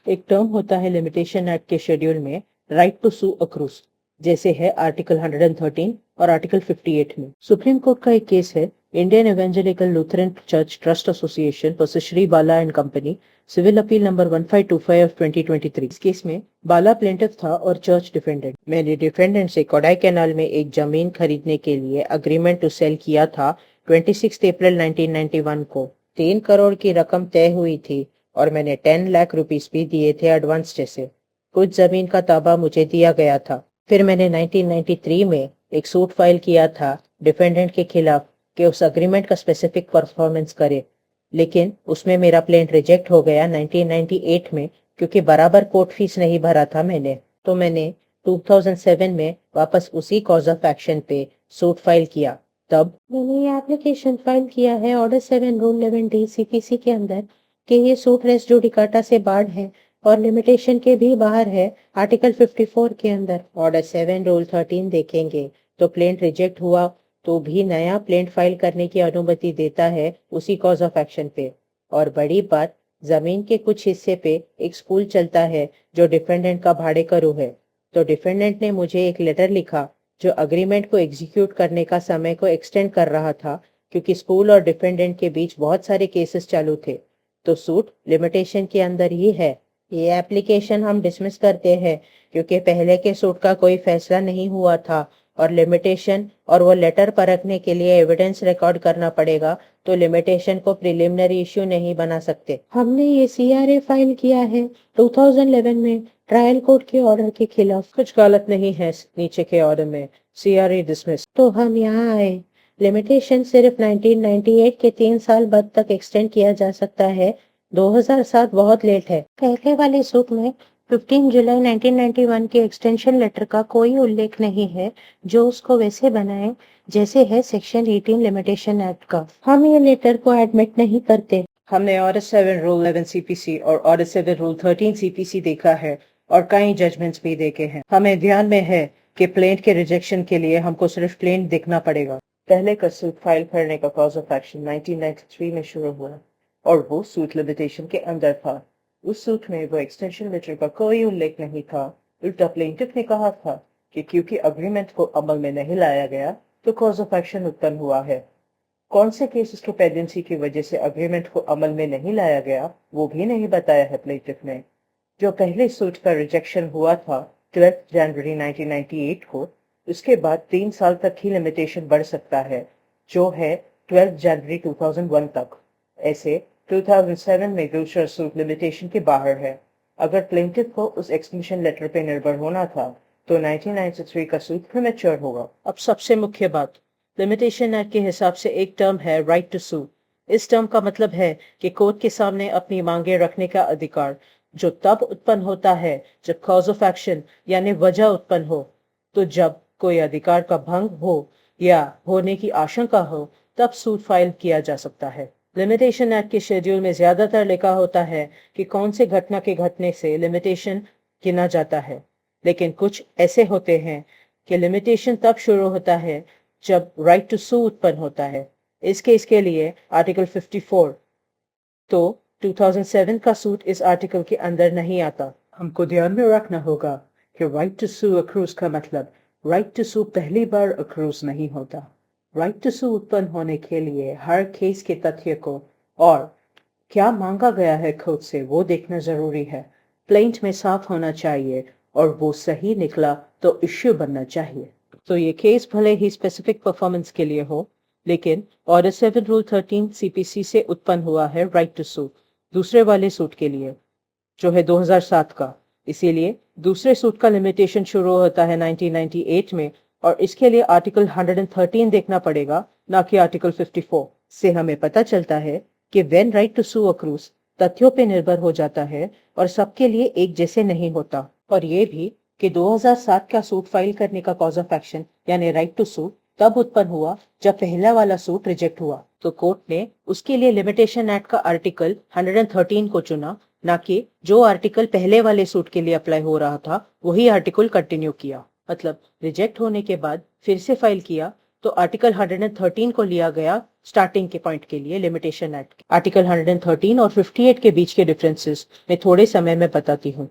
एक टर्म होता है लिमिटेशन एक्ट के शेड्यूल में राइट टू सू अक्रूज, जैसे है आर्टिकल 113 और आर्टिकल 58 में। सुप्रीम कोर्ट का एक केस है Indian evangelical Lutheran church trust association versus Shri Bala and company, civil appeal number 1525 of 2023। इस केस में बाला प्लेंटिफ था और चर्च डिफेंडेंट। मैंने डिफेंडेंट से कोडाई कैनाल में एक जमीन खरीदने के लिए अग्रीमेंट टू सेल किया था 26 अप्रैल 1991 को। 3 करोड़ की रकम तय हुई थी और मैंने 10 लाख रुपीस भी दिए थे एडवांस जैसे। कुछ जमीन का ताबा मुझे दिया गया था। फिर मैंने 1993 में एक सूट फाइल किया था डिफेंडेंट के खिलाफ कि उस अग्रीमेंट का स्पेसिफिक परफॉर्मेंस करे, लेकिन उसमें मेरा प्लेंट रिजेक्ट हो गया 1998 में, क्योंकि बराबर कोर्ट फीस नहीं भरा था मैंने। तो मैंने 2007 में वापस उसी कॉज ऑफ एक्शन पे सूट फाइल किया। तब मैंने ये एप्लीकेशन फाइल किया है ऑर्डर 7 रूल 11D CPC के अंदर कि ये सूट रेस जुडिकाटा से बार्ड है और लिमिटेशन के भी बाहर है आर्टिकल 54 के अंदर। ऑर्डर 7 रूल 13 देखेंगे तो प्लेंट रिजेक्ट हुआ तो भी नया प्लेंट फाइल करने की अनुमति देता है उसी कॉज ऑफ एक्शन पे। और बड़ी बात, जमीन के कुछ हिस्से पे एक स्कूल चलता है जो डिफेंडेंट का भाड़े करू है। तो डिफेंडेंट ने मुझे एक लेटर लिखा जो अग्रीमेंट को एग्जीक्यूट करने का समय को एक्सटेंड कर रहा था, क्योंकि स्कूल और डिफेंडेंट के बीच बहुत सारे केसेस चालू थे। तो सूट लिमिटेशन के अंदर ही है। ये एप्लीकेशन हम डिसमिस करते हैं क्योंकि पहले के सूट का कोई फैसला नहीं हुआ था और लिमिटेशन और वो लेटर परखने के लिए एविडेंस रिकॉर्ड करना पड़ेगा, तो लिमिटेशन को प्रिलिमिनरी इश्यू नहीं बना सकते। हमने ये CRA फाइल किया है 2011 में ट्रायल कोर्ट के ऑर्डर के खिलाफ। कुछ गलत नहीं है नीचे के ऑर्डर में, CRA डिसमिस। तो हम यहाँ आए। लिमिटेशन सिर्फ 1998 के 3 साल बाद तक एक्सटेंड किया जा सकता है। 2007 बहुत लेट है। पहले वाले सूट में 15 जुलाई 1991 के एक्सटेंशन लेटर का कोई उल्लेख नहीं है जो उसको वैसे बनाए जैसे है सेक्शन 18 लिमिटेशन एक्ट का। हम ये लेटर को एडमिट नहीं करते। हमने ऑर्डर 7 रूल 11 CPC और ऑर्डर 7 रूल 13 CPC देखा है और कई जजमेंट्स भी देखे हैं। हमें ध्यान में है कि प्लेंट के रिजेक्शन के लिए हमको सिर्फ प्लेंट देखना पड़ेगा। पहले का सूट फाइल करने का कॉज ऑफ एक्शन 1993 में शुरू हुआ और वो सूट लिमिटेशन के अंदर था। उस सूट में वो एक्सटेंशन लेटर का कोई उल्लेख नहीं था। उल्टा प्लेंटिफ ने कहा था कि क्योंकि अग्रीमेंट को अमल में नहीं लाया गया तो कॉज ऑफ एक्शन उत्पन्न हुआ है। कौन से केसेस की पेंडेंसी की वजह से अग्रीमेंट को अमल में नहीं लाया गया वो भी नहीं बताया है प्लेंटिफ ने। जो पहले सूट का रिजेक्शन हुआ था 12 जनवरी 1998 को, उसके बाद 3 साल तक ही लिमिटेशन बढ़ सकता है, जो है 12 जनवरी 2001 तक। ऐसे 2007 में दूसरा सूट लिमिटेशन के बाहर है। अगर प्लेंटिफ को उस एक्सटेंशन लेटर पे निर्भर होना था तो 1993 का सूट प्रीमेच्योर होगा। अब सबसे मुख्य बात, लिमिटेशन एक्ट के हिसाब से एक टर्म है राइट टू सू। इस टर्म का मतलब है कि कोर्ट के सामने अपनी मांगे रखने का अधिकार, जो तब उत्पन्न होता है जब कॉज ऑफ एक्शन यानी वजह उत्पन्न हो। तो जब कोई अधिकार का भंग हो या होने की आशंका हो तब सूट फाइल किया जा सकता है। लिमिटेशन एक्ट के शेड्यूल में ज्यादातर लिखा होता है कि कौन से घटना के घटने से लिमिटेशन गिना जाता है, लेकिन कुछ ऐसे होते हैं कि लिमिटेशन तब शुरू होता है जब राइट टू सू उत्पन्न होता है। इस केस के लिए आर्टिकल 54, तो 2007 का सूट इस आर्टिकल के अंदर नहीं आता। हमको ध्यान में रखना होगा कि राइट टू सू अक्रूज का मतलब राइट टू सू पहली बार अक्रूज नहीं होता। राइट टू सू उत्पन्न होने के लिए हर केस के तथ्य को और क्या मांगा गया है खुद से वो देखना जरूरी है। प्लेंट में साफ होना चाहिए और वो सही निकला तो इश्यू बनना चाहिए। तो ये केस भले ही स्पेसिफिक परफॉर्मेंस के लिए हो, लेकिन ऑर्डर 7 रूल 13 CPC से उत्पन्न हुआ है राइट टू सू दूसरे वाले सूट के लिए, जो है 2007 का। इसीलिए दूसरे सूट का लिमिटेशन शुरू होता है 1998 में और इसके लिए आर्टिकल 113 देखना पड़ेगा, ना कि आर्टिकल 54। से हमें पता चलता है कि when right to sue accrues तथ्यों पे निर्भर हो जाता है और सबके लिए एक जैसे नहीं होता। और ये भी कि 2007 का सूट फाइल करने का कॉज ऑफ एक्शन यानी राइट टू सू तब उत्पन्न हुआ जब पहला वाला सूट रिजेक्ट हुआ। तो कोर्ट ने उसके लिए लिमिटेशन एक्ट का आर्टिकल 113 को चुना, ना कि जो आर्टिकल पहले वाले सूट के लिए अप्लाई हो रहा था वही आर्टिकल कंटिन्यू किया। मतलब रिजेक्ट होने के बाद फिर से फाइल किया तो आर्टिकल 113 को लिया गया स्टार्टिंग के पॉइंट के लिए लिमिटेशन एक्ट। आर्टिकल 113 और 58 के बीच के डिफरेंसेस मैं थोड़े समय में बताती हूँ।